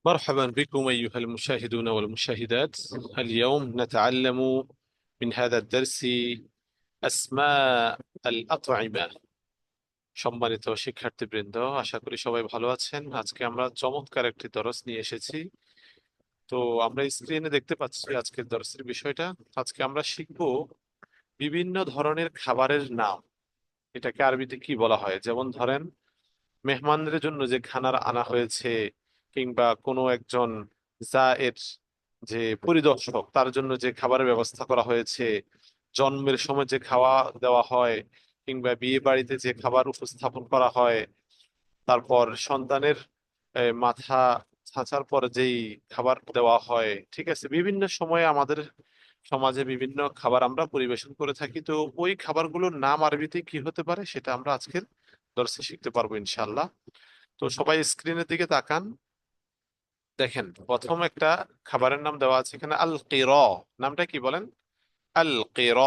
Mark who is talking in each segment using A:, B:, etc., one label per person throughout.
A: مرحبا بكم أيها المشاهدون والمشاهدات. اليوم نتعلم من هذا الدرس أسماء الأطعمة. সম্মানিত শিক্ষার্থীবৃন্দ, আশা করি সবাই ভালো আছেন। আজকে আমরা চমৎকার একটি দরস নিয়ে এসেছি। তো আমরা স্ক্রিনে দেখতে পাচ্ছি আজকের দরসের বিষয়টা। আজকে আমরা শিখব বিভিন্ন ধরনের খাবারের নাম। এটাকে আরবিতে কি বলা হয়, যেমন ধরেন মেহমানদের জন্য যে খানার আনা হয়েছে, কিংবা কোনো একজন জায়ের, যে পরিদর্শক, তার জন্য যে খাবারের ব্যবস্থা করা হয়েছে, জন্মের সময় যে খাওয়া দেওয়া হয়, কিংবা বিয়ে বাড়িতে যে খাবার উপস্থাপন করা হয়, তারপর সন্তানের মাথা ছাঁচার পর যেই খাবার দেওয়া হয়। ঠিক আছে, বিভিন্ন সময়ে আমাদের সমাজে বিভিন্ন খাবার আমরা পরিবেশন করে থাকি। তো ওই খাবারগুলোর নাম আরবিতে কি হতে পারে সেটা আমরা আজকের দর্শে শিখতে পারবো ইনশাল্লাহ। তো সবাই স্ক্রিনের দিকে তাকান। দেখেন, প্রথম একটা খাবারের নাম দেওয়া আছে এখানে, আল কির। নামটা কি বলেন? আল কির।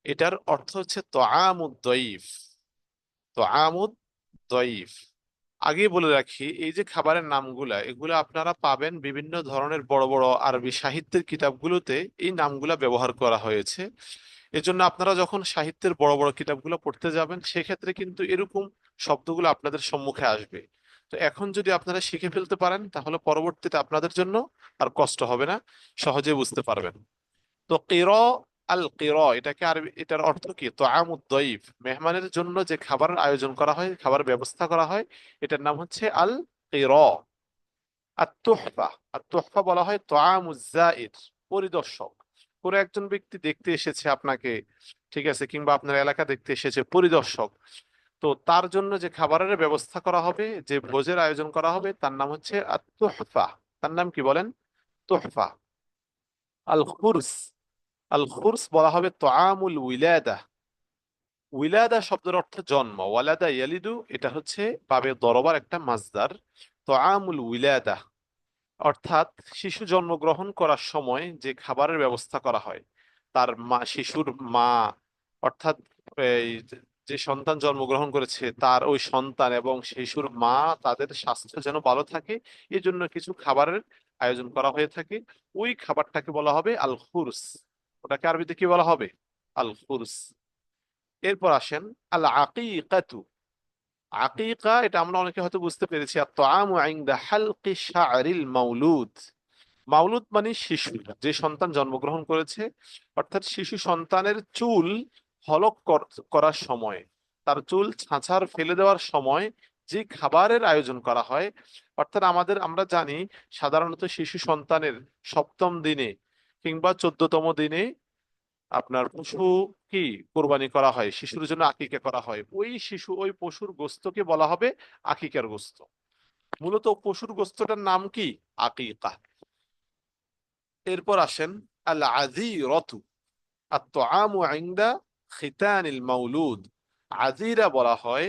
A: এটার অর্থ হচ্ছে তোআমুদ দয়ীফ। তোআমুদ দয়ীফ। আগে বলে রাখি, এই যে খাবারের নামগুলা, এগুলো আপনারা পাবেন বিভিন্ন ধরনের বড় বড় আরবি সাহিত্যের কিতাবগুলোতে। এই নামগুলা ব্যবহার করা হয়েছে। এজন্য আপনারা যখন সাহিত্যের বড় বড় কিতাবগুলো পড়তে যাবেন, সেক্ষেত্রে কিন্তু এরকম শব্দগুলো আপনাদের সম্মুখে আসবে। তো এখন যদি আপনারা শিখে ফেলতে পারেন, তাহলে পরবর্তীতে আপনাদের জন্য আর কষ্ট হবে না, সহজে বুঝতে পারবেন। তো কির, আল কির, এটাকে আরবি, এটার অর্থ কি? তো আমুদ দয়ীফ, মেহমানের জন্য যে খাবারের আয়োজন করা হয়, খাবার ব্যবস্থা করা হয়, এটার নাম হচ্ছে আল কির। আত-তুহফা, আত-তুহফা বলা হয় তোআমুজ জাইর, পরিদর্শক। কোনো একজন ব্যক্তি দেখতে এসেছে আপনাকে, ঠিক আছে, কিংবা আপনার এলাকা দেখতে এসেছে পরিদর্শক। তো তার জন্য যে খাবারের ব্যবস্থা করা হবে, যে ভোজের আয়োজন করা হবে, তার নাম হচ্ছে আত-তুহফা। তার নাম কি বলেন? তুহফা। আল খুরস, আল খুরস বলা হবে তোআমুল উইলাদা। উইলাদা শব্দের অর্থ জন্ম, ওয়ালাদা ইয়ালিদু, এটা হচ্ছে বাবে দরবার একটা মাজদার। তোআমুল উইলাদা অর্থাৎ শিশু জন্মগ্রহণ করার সময় যে খাবারের ব্যবস্থা করা হয়, তার মা, শিশুর মা, অর্থাৎ এই যে সন্তান জন্মগ্রহণ করেছে, তার ওই সন্তান এবং শিশুর মা, তাদের স্বাস্থ্য যেন ভালো থাকে, এই জন্য কিছু খাবারের আয়োজন করা হয়ে থাকে। ওই খাবারটাকে বলা হবে আল খুরস। ওটাকে আরবিতে কি বলা হবে? আল খুরস। এরপর আসেন আল আকিকাতু। আকিকা, এটা আমরা অনেকে হয়তো বুঝতে পেরেছি, আর তাআমু ইনদা হালকি শা'রিল মাউলুদ। মাউলুদ মানে শিশু, যে সন্তান জন্মগ্রহণ করেছে, অর্থাৎ শিশু সন্তানের চুল হলক করার সময়, তার চুল ছাঁচার ফেলে দেওয়ার সময় যে খাবারের আয়োজন করা হয়। অর্থাৎ আমরা জানি সাধারণত শিশু সন্তানের সপ্তম দিনে কিংবা 14তম দিনে আপনার পশু কি কোরবানি করা হয়, শিশুর জন্য আকিকা করা হয়। ওই শিশু, ওই পশুর গোস্তকে বলা হবে আকিকার গোস্ত। মূলত পশুর গোস্তটার নাম কি? আকিকা। এরপর আসেন আল আজিরতু, আত-তুআমু ইনদা খিতানিল মাউলুদ। আজিরা বলা হয়,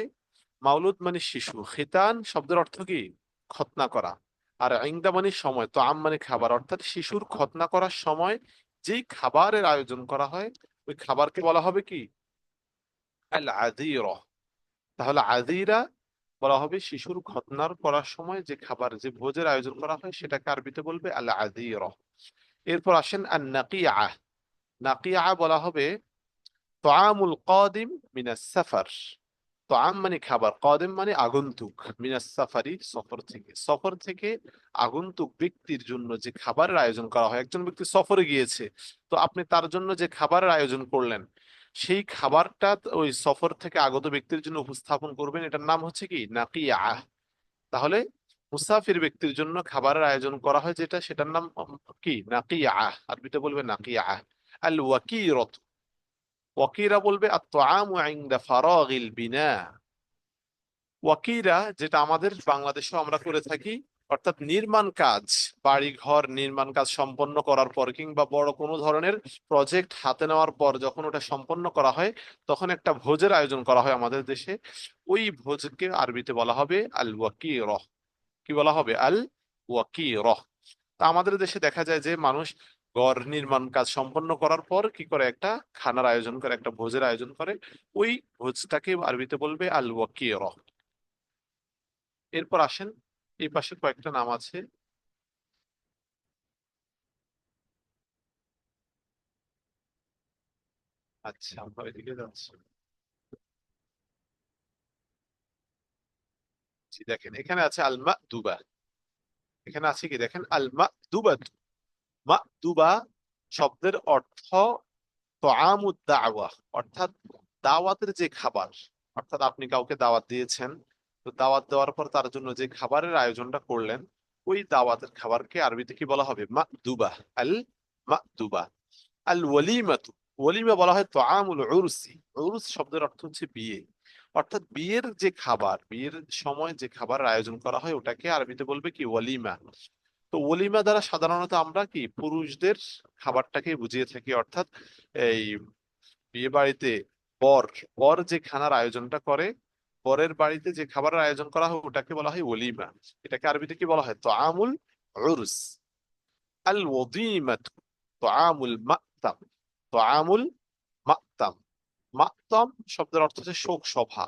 A: মাউলুদ মানে শিশু, খিতান শব্দের অর্থ কি? খতনা করা। আর ইনদা মানে সময়, তো আম মানে খাবার, অর্থাৎ শিশুর খতনা করার সময় যেই খাবারের আয়োজন করা হয়, ওই খাবারকে বলা হবে কি? আল আজিরা। তাহলে আজিরা বলা হবে শিশুর খতনার করার সময় যে খাবার, যে ভোজের আয়োজন করা হয়, সেটাকে আরবিতে বলবে আল আজিরা। এরপর আসেন আন নাকিআ। নাকিআ বলা হবে তোআমুল কাদিম মিনাস সাফার। তোআম মানে খাবার, কাদিম মানে আগন্তুক, মিনাস সাফারি সফর থেকে। সফর থেকে আগন্তুক ব্যক্তির জন্য যে খাবারের আয়োজন করা হয়, একজন ব্যক্তি সফরে গিয়েছে, তো আপনি তার জন্য যে খাবারের আয়োজন করলেন, সেই খাবারটা ওই সফর থেকে আগত ব্যক্তির জন্য উপস্থাপন করবেন, এটার নাম হচ্ছে কি? নাকিয়া। তাহলে মুসাফির ব্যক্তির জন্য খাবারের আয়োজন করা হয় যেটা, সেটার নাম কি? নাকিয়া। আরবিতে বলবে নাকিয়া। আল ওয়াকিরত, ওয়াকিরা বলবে আত-তুআমু ইনদা ফারাগিল বিনা। ওয়াকিরা, যেটা আমাদের বাংলাদেশেও আমরা করে থাকি, অর্থাৎ নির্মাণ কাজ, বাড়ি ঘর নির্মাণ কাজ সম্পন্ন করার পর, কিংবা বড় কোনো ধরনের প্রজেক্ট হাতে নেওয়ার পর যখন ওটা সম্পন্ন করা হয়, তখন একটা ভোজের আয়োজন করা হয় আমাদের দেশে। ওই ভোজকে আরবিতে বলা হবে আল ওয়াকির। কি বলা হবে? আল ওয়াকির। তা আমাদের দেশে দেখা যায় যে মানুষ ঘর নির্মাণ কাজ সম্পন্ন করার পর কি করে? একটা খানার আয়োজন করে, একটা ভোজের আয়োজন করে। ওই ভোজটাকে আরবিতে বলবে আল ওয়াকির। এরপর আসেন এই পাশে কয়েকটা নাম আছে। আচ্ছা, আমরা ওইদিকে যাচ্ছি। জি, দেখেন এখানে আছে আল মা'দুবা। এখানে আছে কি দেখেন, আল মা'দুবা। মা'দুবা শব্দের অর্থ তোয়ামুদ দাওয়া, অর্থাৎ দাওয়াতের যে খাবার। অর্থাৎ আপনি কাউকে দাওয়াত দিয়েছেন, তো দাওয়াত দেওয়ার পর তার জন্য যে খাবারের আয়োজনটা করলেন, ওই দাওয়াতের খাবারকে আরবিতে কি বলা হবে? মা'দুবা। আল মা'দুবা। আল ওয়ালিমাতু, ওয়ালিমা বলা হয় তোয়ামুল উরসি। উরুস শব্দের অর্থ হচ্ছে বিয়ে। অর্থাৎ বিয়ের যে খাবার, বিয়ের সময় যে খাবারের আয়োজন করা হয় ওটাকে আরবিতে বলবে কি? ওয়ালিমা। তো ওলিমা দ্বারা সাধারণত আমরা কি পুরুষদের খাবারটাকে বুঝিয়ে থাকি। অর্থাৎ এই বিয়ে বাড়িতে বর বর যে খানার আয়োজনটা করে, বরের বাড়িতে যে খাবারের আয়োজন করা হয় ওটাকে বলা হয় ওলিমা। এটাকে আরবিতে কি বলা হয়? তোয়ামুল উরস। আল ওয়াদিমাত তোয়ামুল মাতাম। তোয়ামুল মাতাম। মাতাম শব্দের অর্থ হচ্ছে শোক সভা।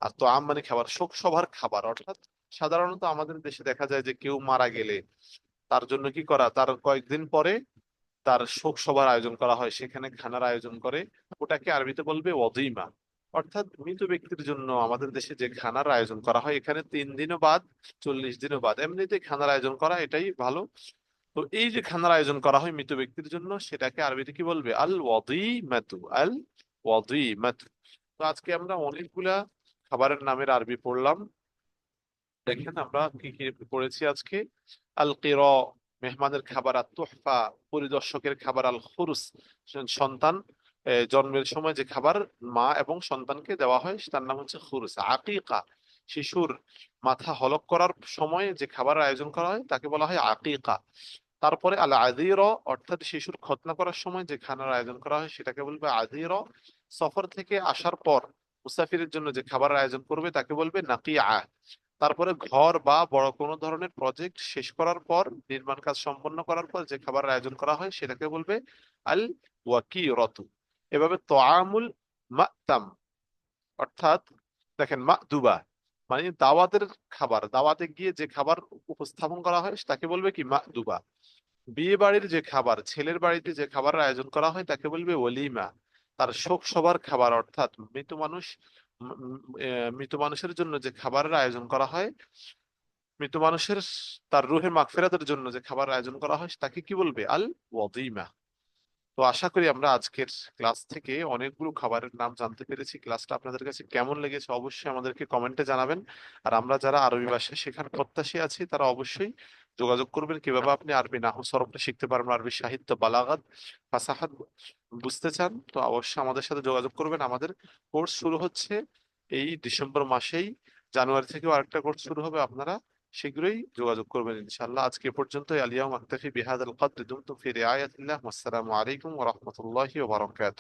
A: আর তোয়াম মানে খাবার, শোক সভার খাবার। অর্থাৎ সাধারণত আমাদের দেশে দেখা যায় যে কেউ মারা গেলে তার জন্য কি করা, তার কয়েকদিন পরে তার শোক সভার আয়োজন করা হয়, সেখানে খানার আয়োজন করে। ওটাকে আরবিতে বলবে ওয়াদিমা। অর্থাৎ মৃত ব্যক্তির জন্য আমাদের দেশে যে খানার আয়োজন করা হয়, এখানে 3 দিনও বাদ, 40 দিনও বাদ, এমনিতে খানার আয়োজন করা এটাই ভালো। তো এই যে খানার আয়োজন করা হয় মৃত ব্যক্তির জন্য, সেটাকে আরবিতে কি বলবে? আল ওয়াদিমাতু। আল ওয়াদিমাতু। তো আজকে আমরা অনেকগুলা খাবারের নামের আরবি পড়লাম। দেখেন আমরা কি কি পড়েছি আজকে। আল কিরা, মেহমানের খাবার। আর তুহফা, পরিদর্শকের খাবার। আল খুরুস, সন্তান জন্মের সময় যে খাবার মা এবং সন্তানকে দেওয়া হয় তার নাম হচ্ছে খুরুস। আকিকা, শিশুর মাথা হলক করার সময় যে খাবার আয়োজন করা হয় তাকে বলা হয় আকিকা। তারপরে আল আযীর, অর্থাৎ শিশুর খতনা করার সময় যে খানার আয়োজন করা হয় সেটাকে বলবে আযীর। সফর থেকে আসার পর মুসাফিরের জন্য যে খাবারের আয়োজন করবে তাকে বলবে নাকিয়া। তারপরে ঘর বা বড় কোনো ধরনের প্রজেক্ট শেষ করার পর, নির্মাণ কাজ সম্পন্ন করার পর যে খাবারের আয়োজন করা হয় সেটাকে বলবে আল ওয়াকিরতু। এভাবে তোয়ামুল মাতাম, অর্থাৎ দেখেন মা'দুবা মানে দাওয়াতের খাবার, দাওয়াতে গিয়ে যে খাবার উপস্থাপন করা হয় তাকে বলবে কি? মা'দুবা। বিয়ে বাড়ির যে খাবার, ছেলের বাড়িতে যে খাবারের আয়োজন করা হয় তাকে বলবে ওলিমা। তার শোক সভার খাবার, অর্থাৎ মৃত মানুষ, মৃত মানুষের জন্য যে খাবারের আয়োজন করা হয়, মৃত মানুষের তার রুহের মাগফিরাতের জন্য যে খাবার আয়োজন করা হয় তাকে কি বলবে? আল ওয়াদিমা। তো আশা করি আমরা আজকের ক্লাস থেকে অনেকগুলো খাবারের নাম জানতে পেরেছি। ক্লাসটা আপনাদের কাছে কেমন লেগেছে অবশ্যই আমাদেরকে কমেন্টে জানাবেন। আর আমরা যারা আরবি ভাষা শেখার প্রত্যাশী আছি তারা অবশ্যই যোগাযোগ করবেন। কিভাবে আপনি আরবি নাহু সরফটা শিখতে পারবেন, আরবি সাহিত্য, বালাগাত, ফাসাহাত বুঝতে চান, তো অবশ্যই আমাদের সাথে যোগাযোগ করবেন। আমাদের কোর্স শুরু হচ্ছে এই ডিসেম্বর মাসেই। জানুয়ারি থেকেও আরেকটা কোর্স শুরু হবে, আপনারা শীঘ্রই যোগাযোগ করবেন ইনশাআল্লাহ। আজকে এ পর্যন্ত। আলিয়াউম আক্তাফি বিহাদাল কদর। দুমতুম ফি রিআয়াতিল্লাহ। ওয়াসসালামু আলাইকুম ওয়া রাহমাতুল্লাহি ওয়া বারাকাতুহু।